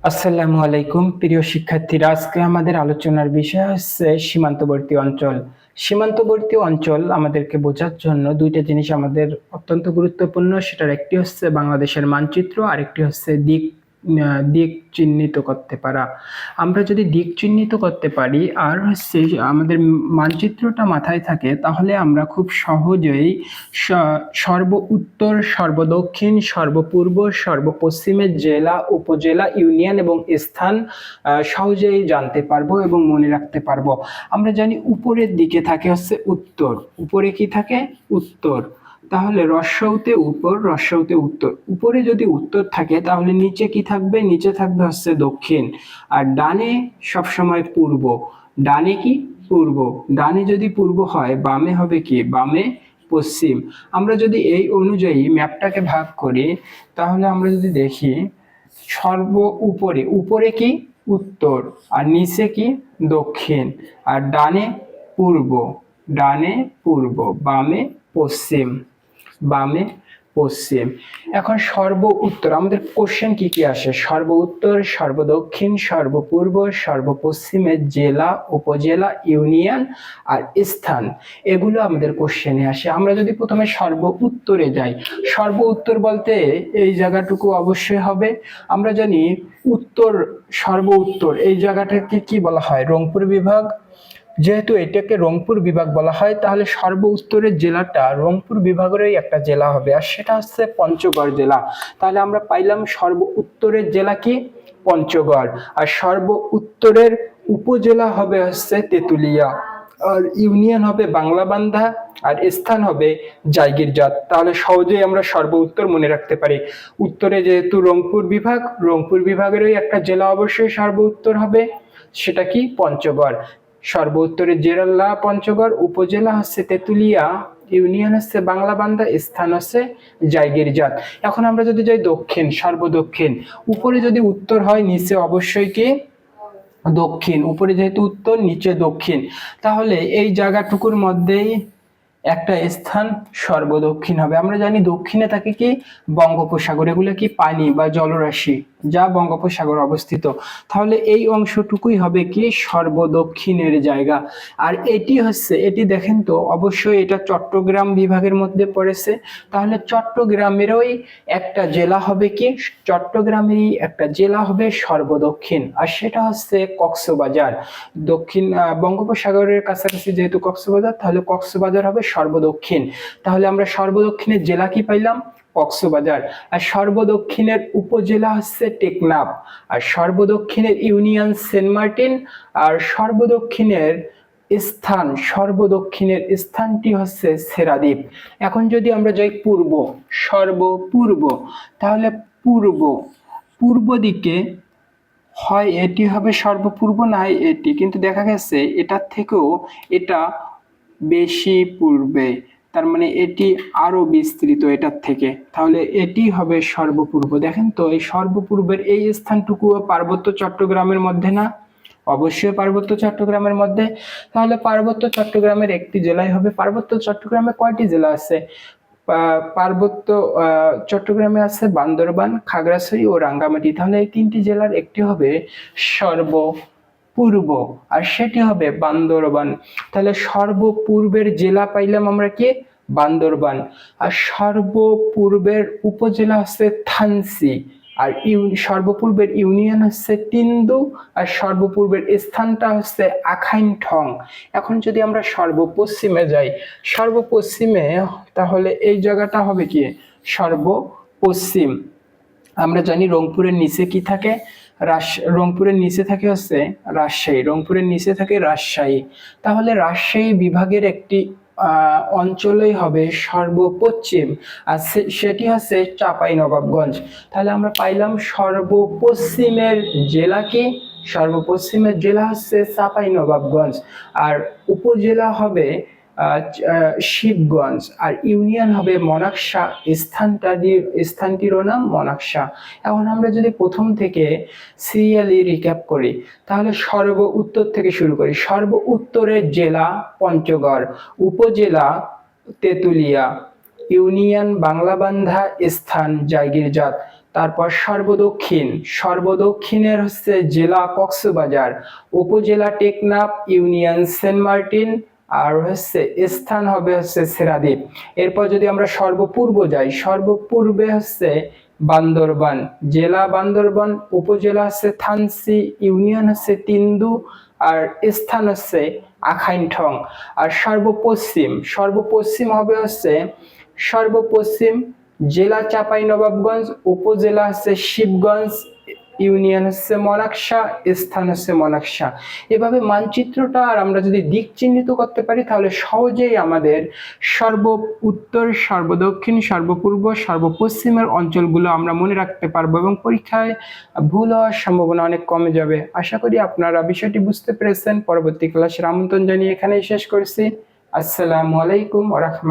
আসসালামু আলাইকুম প্রিয় শিক্ষার্থীরা, আজকে আমাদের আলোচনার বিষয় হচ্ছে সীমান্তবর্তী অঞ্চল। সীমান্তবর্তী অঞ্চল আমাদেরকে বোঝার জন্য দুইটা জিনিস আমাদের অত্যন্ত গুরুত্বপূর্ণ। সেটার একটি হচ্ছে বাংলাদেশের মানচিত্র, আরেকটি হচ্ছে দিক চিহ্নিত করতে পারা। আমরা যদি দিক চিহ্নিত করতে পারি আর হচ্ছে আমাদের মানচিত্রটা মাথায় থাকে, তাহলে আমরা খুব সহজেই সর্ব উত্তর, সর্বদক্ষিণ, সর্বপূর্ব, সর্বপশ্চিমের জেলা, উপজেলা, ইউনিয়ন এবং স্থান সহজেই জানতে পারবো এবং মনে রাখতে পারবো। আমরা জানি উপরের দিকে থাকে হচ্ছে উত্তর। উপরে কি থাকে? উত্তর। তাহলে রস্যউতে উপর, রস্যউতে উত্তর। উপরে যদি উত্তর থাকে তাহলে নিচে কি থাকবে? নিচে থাকবে হচ্ছে দক্ষিণ। আর ডানে সবসময় পূর্ব। ডানে কি? পূর্ব। ডানে যদি পূর্ব হয়, বামে হবে কি? বামে পশ্চিম। আমরা যদি এই অনুযায়ী ম্যাপটাকে ভাগ করি, তাহলে আমরা যদি দেখি সর্ব উপরে, উপরে কি? উত্তর। আর নিচে কি? দক্ষিণ। আর ডানে পূর্ব, ডানে পূর্ব, বামে পশ্চিম, বামে পশ্চিম। এখন সর্ব উত্তর আমাদের কোশ্চেন কি কি আসে? সর্ব উত্তর, সর্বদক্ষিণ, সর্বপূর্ব, সর্বপশ্চিমের জেলা, উপজেলা, ইউনিয়ন আর স্থান, এগুলো আমাদের কোশ্চেনে আসে। আমরা যদি প্রথমে সর্ব উত্তরে যাই, সর্ব উত্তর বলতে এই জায়গাটুকু অবশ্যই হবে। আমরা জানি উত্তর, সর্ব উত্তর এই জায়গাটাকে কি বলা হয়? রংপুর বিভাগ। যেহেতু এটাকে রংপুর বিভাগ বলা হয়, তাহলে সর্ব উত্তরের জেলাটা রংপুর বিভাগেরই একটা জেলা হবে, আর সেটা হচ্ছে পঞ্চগড় জেলা। তাহলে আমরা পাইলাম সর্ব উত্তরের জেলা কি? পঞ্চগড়। আর সর্ব উত্তরের উপজেলা হবে হচ্ছে তেতুলিয়া, আর ইউনিয়ন হবে বাংলাবান্ধা, আর স্থান হবে জায়গিরজাত। তাহলে সহজেই আমরা সর্ব উত্তর মনে রাখতে পারি। উত্তরে যেহেতু রংপুর বিভাগ, রংপুর বিভাগেরই একটা জেলা অবশ্যই সর্ব উত্তর হবে, সেটা কি? পঞ্চগড়। সর্ব উত্তরের জেলা পঞ্চগড়, উপজেলা হচ্ছে তেতুলিয়া, ইউনিয়ন হচ্ছে বাংলাবান্ধা, স্থান হচ্ছে জায়গিরজাত। এখন আমরা যদি যাই দক্ষিণ, সর্বদক্ষিণ। উপরে যদি উত্তর হয়, নিচে অবশ্যই কি? দক্ষিণ। উপরে যেহেতু উত্তর, নিচে দক্ষিণ। তাহলে এই জায়গাটুকুর মধ্যেই একটা স্থান সর্বদক্ষিণ হবে। আমরা জানি দক্ষিণে থাকে কি? বঙ্গোপসাগর। এগুলো কি? পানি বা জলরাশি, যা বঙ্গোপসাগর অবস্থিত। তাহলে এই অংশটুকুই হবে কি? সর্বদক্ষিণের জায়গা। আর এটি দেখেন তো, অবশ্যই এটা চট্টগ্রাম বিভাগের মধ্যে পড়েছে। তাহলে চট্টগ্রামেরই একটা জেলা হবে কি? চট্টগ্রামেরই একটা জেলা হবে সর্বদক্ষিণ, আর সেটা হচ্ছে কক্সবাজার। দক্ষিণ বঙ্গোপসাগরের কাছাকাছি যেহেতু কক্সবাজার, তাহলে কক্সবাজার হবে সর্বদক্ষিণ। তাহলে আমরা সর্বদক্ষিণের জেলা কি পাইলাম? কক্সবাজার। আর সর্বদক্ষিণের উপজেলা হচ্ছে টেকনাফ। আর সর্বদক্ষিণের ইউনিয়ন সেন্ট মার্টিন। আর সর্বদক্ষিণের স্থান, সর্বদক্ষিণের স্থানটি হচ্ছে সেরাদ্বীপ। এখন যদি আমরা যাই পূর্ব, সর্বপূর্ব, তাহলে পূর্ব, পূর্ব দিকে হয় এটি হবে সর্বপূর্ব, না হয় এটি, কিন্তু দেখা গেছে এটার থেকেও এটা বেশি পূর্বে, তার মানে এটি আরো বিস্তৃত এটার থেকে। তাহলে এটি হবে সর্বপূর্ব। দেখেন তো, এই সর্বপূর্বের এই স্থানটুকু পার্বত্য চট্টগ্রামের মধ্যে না? অবশ্যই পার্বত্য চট্টগ্রামের মধ্যে। তাহলে পার্বত্য চট্টগ্রামের একটি জেলায় হবে। পার্বত্য চট্টগ্রামে কয়টি জেলা আছে? পার্বত্য চট্টগ্রামে আছে বান্দরবান, খাগড়াছড়ি ও রাঙ্গামাটি। তাহলে এই তিনটি জেলার একটি হবে সর্বপূর্ব, আর সেটি হবে বান্দরবান। তাহলে সর্বপূর্বের জেলা পাইলাম আমরা কি? বান্দরবান। আর সর্বপূর্বের উপজেলা হচ্ছে থানচি। আর সর্বপূর্বের ইউনিয়ন হচ্ছে তিন্দু। আর সর্বপূর্বের স্থানটা হচ্ছে আখাইনঠং। এখন যদি আমরা সর্বপশ্চিমে যাই, সর্বপশ্চিমে, তাহলে এই জায়গাটা হবে কি? সর্বপশ্চিম। আমরা জানি রংপুরের নিচে কি থাকে? রংপুরের নিচে থাকে হচ্ছে রাজশাহী। রংপুরের নিচে থাকে রাজশাহী। তাহলে রাজশাহী বিভাগের একটি অঞ্চলই হবে সর্বপশ্চিম, আর সেটি হচ্ছে চাঁপাইনবাবগঞ্জ। তাহলে আমরা পাইলাম সর্বপশ্চিমের জেলা কি? সর্বপশ্চিমের জেলা হচ্ছে চাঁপাইনবাবগঞ্জ। আর উপজেলা হবে শিবগঞ্জ। আর ইউনিয়ন হবে মনাকশা। স্থানটিরও নাম মনাকশা। এখন আমরা যদি প্রথম থেকে সিরিয়ালি রিক্যাপ করি, তাহলে সর্ব উত্তর থেকে শুরু করি। সর্ব উত্তরের জেলা পঞ্চগড়, উপজেলা তেতুলিয়া, ইউনিয়ন বাংলাবান্ধা, স্থান জায়গিরজাত। তারপর সর্বদক্ষিণ, সর্বদক্ষিণের হচ্ছে জেলা কক্সবাজার, উপজেলা টেকনাফ, ইউনিয়ন সেন্ট মার্টিন, আর হচ্ছে স্থান হবে হচ্ছে সেরাদ্বীপ। এরপর যদি আমরা সর্বপূর্ব যাই, সর্বপূর্বে হচ্ছে বান্দরবান, জেলা বান্দরবান, উপজেলা হচ্ছে থানচি, ইউনিয়ন হচ্ছে তিন্দু, আর স্থান হচ্ছে আখাইনঠং। আর সর্বপশ্চিম, সর্বপশ্চিম হবে হচ্ছে সর্বপশ্চিম জেলা চাঁপাইনবাবগঞ্জ, উপজেলা হচ্ছে শিবগঞ্জ, ইউনিয়ন হচ্ছে মনাকশা, স্থান হচ্ছে মনাকশা। এভাবে মানচিত্রটা আর আমরা যদি দিক চিহ্নিত করতে পারি তাহলে সহজেই আমাদের সর্ব উত্তর, সর্বদক্ষিণ, সর্বপূর্ব, সর্বপশ্চিমের অঞ্চলগুলো আমরা মনে রাখতে পারবো এবং পরীক্ষায় ভুল হওয়ার সম্ভাবনা অনেক কমে যাবে। আশা করি আপনারা বিষয়টি বুঝতে পেরেছেন। পরবর্তী ক্লাসের আমন্ত্রণ জানিয়ে এখানেই শেষ করছি। আসসালামু আলাইকুম ওয়া রাহমাতুল্লাহ।